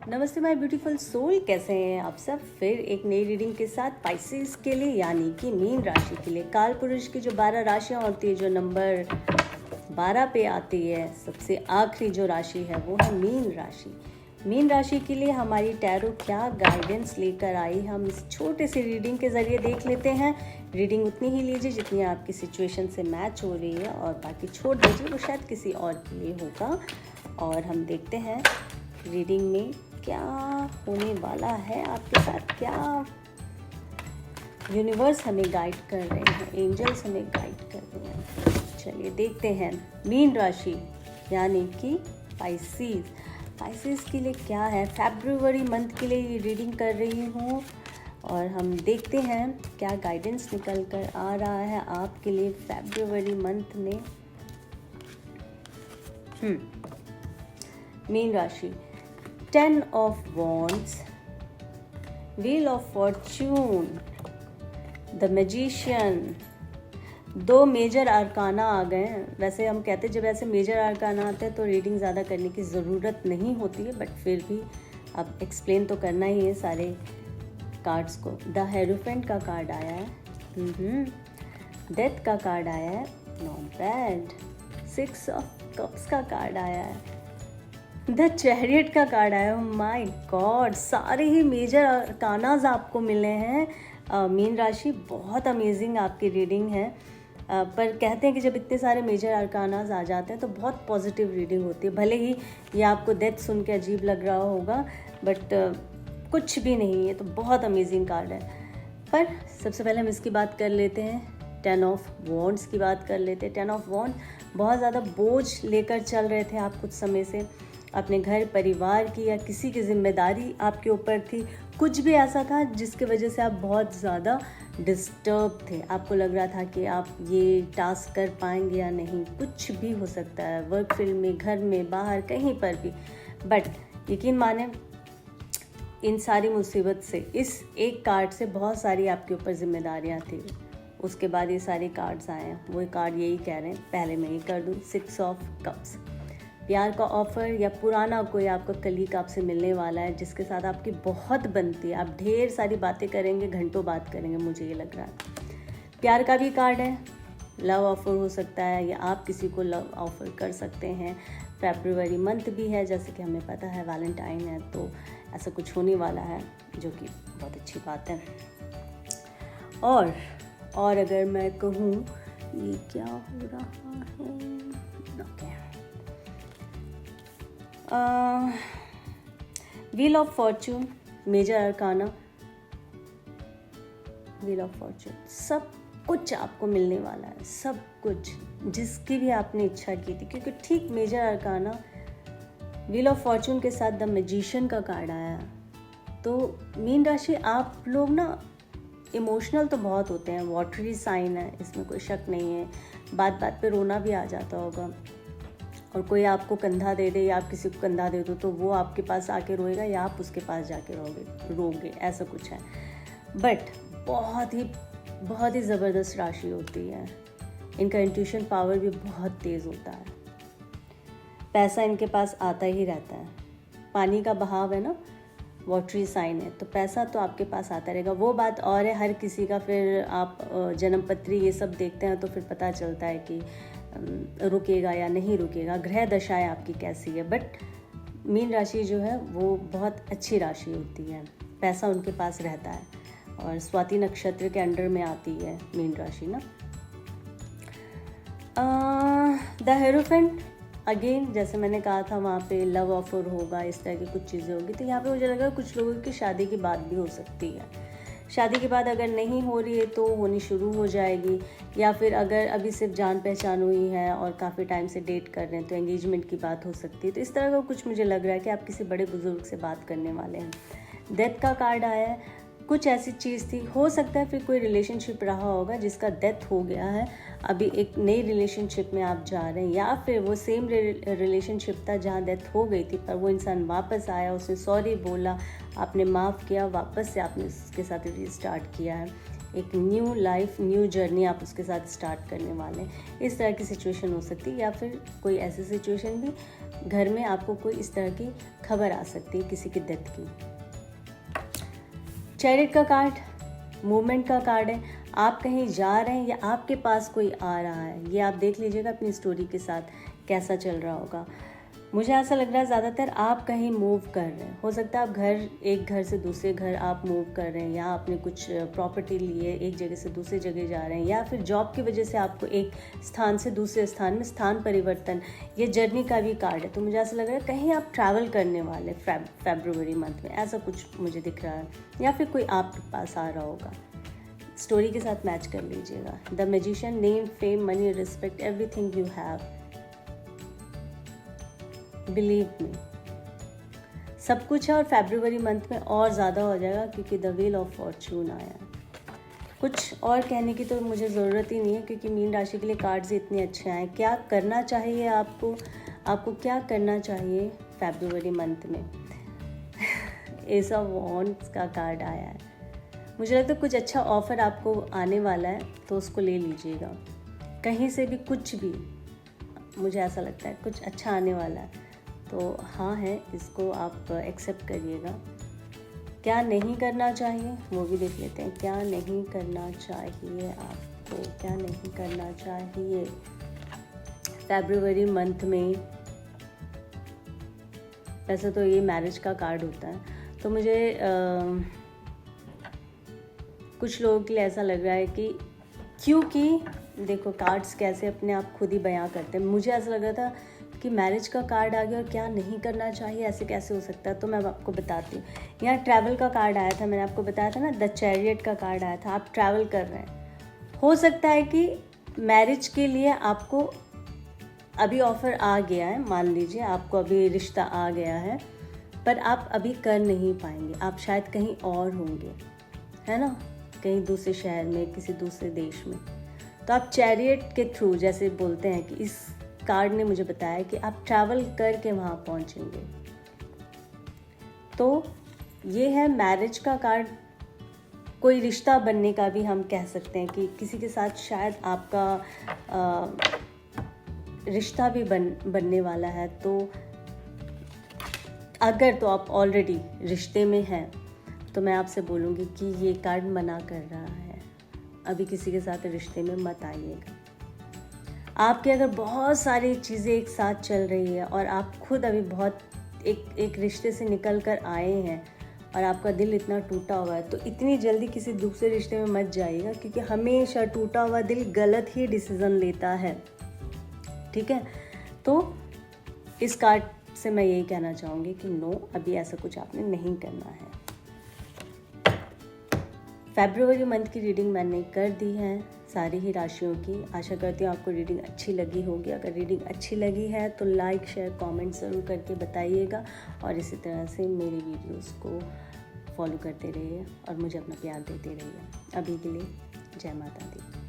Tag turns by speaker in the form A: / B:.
A: नमस्ते my beautiful soul, कैसे हैं आप सब। फिर एक नई रीडिंग के साथ पाइसेस के लिए यानी कि मीन राशि के लिए। काल पुरुष की जो 12 राशियां होती है, जो नंबर 12 पे आती है, सबसे आखिरी जो राशि है वो है मीन राशि। मीन राशि के लिए हमारी टैरो क्या गाइडेंस लेकर आई, हम इस छोटे से रीडिंग के ज़रिए देख लेते हैं। रीडिंग उतनी ही लीजिए जितनी आपकी सिचुएशन से मैच हो रही है, और बाकी छोड़ दीजिए, वो शायद किसी और के लिए होगा। और हम देखते हैं रीडिंग में क्या होने वाला है आपके साथ, क्या यूनिवर्स हमें गाइड कर रहे हैं, एंजल्स हमें गाइड कर रहे हैं। चलिए देखते हैं मीन राशि यानी कि पाइसेस के लिए क्या है। फरवरी मंथ के लिए ये रीडिंग कर रही हूँ, और हम देखते हैं क्या गाइडेंस निकल कर आ रहा है आपके लिए फरवरी मंथ में। मीन राशि, 10 of Wands, Wheel of Fortune, The Magician। दो मेजर आर्काना आ गए हैं। वैसे हम कहते हैं जब ऐसे मेजर आर्काना आते हैं तो रीडिंग ज़्यादा करने की ज़रूरत नहीं होती है, बट फिर भी अब एक्सप्लेन तो करना ही है सारे कार्ड्स को। द हेरोफेंट का कार्ड आया है, डेथ का कार्ड आया है, नॉट बैड। 6 ऑफ कप्स का कार्ड आया है, द चैरियट का कार्ड आया। माय गॉड, सारे ही मेजर अरकानाज आपको मिले हैं। मीन राशि, बहुत अमेजिंग आपकी रीडिंग है। पर कहते हैं कि जब इतने सारे मेजर अरकानाज आ जाते हैं तो बहुत पॉजिटिव रीडिंग होती है। भले ही ये आपको डेथ सुन के अजीब लग रहा होगा, बट कुछ भी नहीं, ये तो बहुत अमेजिंग कार्ड है। पर सबसे पहले हम इसकी बात कर लेते हैं, 10 ऑफ वॉन्ड्स की बात कर लेते हैं। 10 ऑफ वॉन्ड, बहुत ज़्यादा बोझ लेकर चल रहे थे आप कुछ समय से, अपने घर परिवार की या किसी की जिम्मेदारी आपके ऊपर थी। कुछ भी ऐसा था जिसकी वजह से आप बहुत ज़्यादा डिस्टर्ब थे। आपको लग रहा था कि आप ये टास्क कर पाएंगे या नहीं, कुछ भी हो सकता है, वर्क फील्ड में, घर में, बाहर, कहीं पर भी। बट यकीन माने, इन सारी मुसीबत से, इस एक कार्ड से बहुत सारी आपके ऊपर जिम्मेदारियाँ थी। उसके बाद ये सारे कार्ड्स आए हैं, वो कार्ड यही कह रहे हैं। पहले मैं ये कर दूँ, 6 ऑफ कप्स। प्यार का ऑफ़र या पुराना कोई आपका कलीग आपसे मिलने वाला है जिसके साथ आपकी बहुत बनती है। आप ढेर सारी बातें करेंगे, घंटों बात करेंगे, मुझे ये लग रहा है। प्यार का भी कार्ड है, लव ऑफ़र हो सकता है या आप किसी को लव ऑफ़र कर सकते हैं। फरवरी मंथ भी है, जैसे कि हमें पता है वैलेंटाइन है, तो ऐसा कुछ होने वाला है जो कि बहुत अच्छी बात है। और अगर मैं कहूँ ये क्या हो रहा है, wheel of fortune, major arcana, wheel of fortune, सब कुछ आपको मिलने वाला है, सब कुछ जिसकी भी आपने इच्छा की थी। क्योंकि ठीक major arcana wheel of fortune के साथ द मैजिशियन का कार्ड आया। तो मीन राशि, आप लोग ना इमोशनल तो बहुत होते हैं, वाटरी साइन है, इसमें कोई शक नहीं है। बात बात पे रोना भी आ जाता होगा, और कोई आपको कंधा दे दे या आप किसी को कंधा दे दो तो वो आपके पास आके रोएगा या आप उसके पास जाके रोगे, ऐसा कुछ है। बट बहुत ही ज़बरदस्त राशि होती है। इनका इंट्यूशन पावर भी बहुत तेज़ होता है। पैसा इनके पास आता ही रहता है। पानी का बहाव है ना, वाटरी साइन है, तो पैसा तो आपके पास आता रहेगा। वो बात और है, हर किसी का फिर आप जन्म पत्री ये सब देखते हैं तो फिर पता चलता है कि रुकेगा या नहीं रुकेगा, ग्रह दशाएं आपकी कैसी है। बट मीन राशि जो है वो बहुत अच्छी राशि होती है, पैसा उनके पास रहता है, और स्वाति नक्षत्र के अंडर में आती है मीन राशि ना। द हेरोफेंट, अगेन जैसे मैंने कहा था, वहाँ पे लव ऑफर होगा, इस तरह की कुछ चीज़ें होगी। तो यहाँ पे मुझे लगा कुछ लोगों की शादी की बात भी हो सकती है। शादी के बाद अगर नहीं हो रही है तो होनी शुरू हो जाएगी, या फिर अगर अभी सिर्फ जान पहचान हुई है और काफ़ी टाइम से डेट कर रहे हैं तो एंगेजमेंट की बात हो सकती है। तो इस तरह का कुछ मुझे लग रहा है कि आप किसी बड़े बुजुर्ग से बात करने वाले हैं। डेथ का कार्ड आया है, कुछ ऐसी चीज़ थी, हो सकता है फिर कोई रिलेशनशिप रहा होगा जिसका डेथ हो गया है, अभी एक नई रिलेशनशिप में आप जा रहे हैं, या फिर वो सेम रिलेशनशिप था जहाँ डेथ हो गई थी पर वो इंसान वापस आया, उसने सॉरी बोला, आपने माफ़ किया, वापस से आपने उसके साथ रीस्टार्ट किया है। एक न्यू लाइफ, न्यू जर्नी आप उसके साथ स्टार्ट करने वाले हैं। इस तरह की सिचुएशन हो सकती है, या फिर कोई ऐसी सिचुएशन भी घर में आपको कोई इस तरह की खबर आ सकती है किसी की डेथ की। चैरिट का कार्ड मूवमेंट का कार्ड है। आप कहीं जा रहे हैं या आपके पास कोई आ रहा है, ये आप देख लीजिएगा अपनी स्टोरी के साथ कैसा चल रहा होगा। मुझे ऐसा लग रहा है ज़्यादातर आप कहीं मूव कर रहे हैं। हो सकता है आप एक घर से दूसरे घर आप मूव कर रहे हैं, या आपने कुछ प्रॉपर्टी लिए एक जगह से दूसरी जगह जा रहे हैं, या फिर जॉब की वजह से आपको एक स्थान से दूसरे स्थान में स्थान परिवर्तन, ये जर्नी का भी कार्ड है। तो मुझे ऐसा लग रहा है कहीं आप ट्रैवल करने वाले फरवरी मंथ में, ऐसा कुछ मुझे दिख रहा है, या फिर कोई आपके पास आ रहा होगा। स्टोरी के साथ मैच कर लीजिएगा। The magician, name, fame, money, respect, everything you have, believe me, सब कुछ है। और फरवरी मंथ में और ज़्यादा हो जाएगा क्योंकि द व्हील ऑफ फॉर्चून आया है। कुछ और कहने की तो मुझे ज़रूरत ही नहीं है क्योंकि मीन राशि के लिए कार्ड्स इतने अच्छे आए। क्या करना चाहिए आपको क्या करना चाहिए फरवरी मंथ में? एस ऑफ वॉन्ड्स का कार्ड आया है। मुझे लगता है कुछ अच्छा ऑफ़र आपको आने वाला है, तो उसको ले लीजिएगा। कहीं से भी कुछ भी, मुझे ऐसा लगता है कुछ अच्छा आने वाला है, तो हाँ है, इसको आप एक्सेप्ट करिएगा। क्या नहीं करना चाहिए वो भी देख लेते हैं। क्या नहीं करना चाहिए आपको, क्या नहीं करना चाहिए फरवरी मंथ में? वैसे तो ये मैरिज का कार्ड होता है, तो मुझे कुछ लोगों के लिए ऐसा लग रहा है कि क्योंकि देखो कार्ड्स कैसे अपने आप खुद ही बयां करते हैं। मुझे ऐसा लग रहा था कि मैरिज का कार्ड आ गया और क्या नहीं करना चाहिए, ऐसे कैसे हो सकता है? तो मैं आपको बताती हूँ। यहाँ ट्रैवल का कार्ड आया था, मैंने आपको बताया था ना, द चैरियट का कार्ड आया था। आप ट्रैवल कर रहे हैं, हो सकता है कि मैरिज के लिए आपको अभी ऑफ़र आ गया है, मान लीजिए आपको अभी रिश्ता आ गया है, पर आप अभी कर नहीं पाएंगे। आप शायद कहीं और होंगे, है ना, कहीं दूसरे शहर में, किसी दूसरे देश में। तो आप चैरियट के थ्रू, जैसे बोलते हैं कि इस कार्ड ने मुझे बताया कि आप ट्रैवल करके वहाँ पहुँचेंगे। तो ये है मैरिज का कार्ड। कोई रिश्ता बनने का भी हम कह सकते हैं कि किसी के साथ शायद आपका रिश्ता भी बनने वाला है। तो अगर तो आप ऑलरेडी रिश्ते में हैं, तो मैं आपसे बोलूँगी कि ये कार्ड मना कर रहा है, अभी किसी के साथ रिश्ते में मत आइएगा। आपके अगर बहुत सारी चीज़ें एक साथ चल रही है और आप खुद अभी बहुत एक रिश्ते से निकल कर आए हैं और आपका दिल इतना टूटा हुआ है, तो इतनी जल्दी किसी दूसरे रिश्ते में मत जाइएगा, क्योंकि हमेशा टूटा हुआ दिल गलत ही डिसीज़न लेता है। ठीक है, तो इस कार्ड से मैं यही कहना चाहूँगी कि नो, अभी ऐसा कुछ आपने नहीं करना है। फरवरी मंथ की रीडिंग मैंने कर दी है सारी ही राशियों की। आशा करती हूँ आपको रीडिंग अच्छी लगी होगी। अगर रीडिंग अच्छी लगी है तो लाइक, शेयर, कमेंट ज़रूर करके बताइएगा, और इसी तरह से मेरी वीडियोस को फॉलो करते रहिए और मुझे अपना प्यार देते रहिए। अभी के लिए जय माता दी।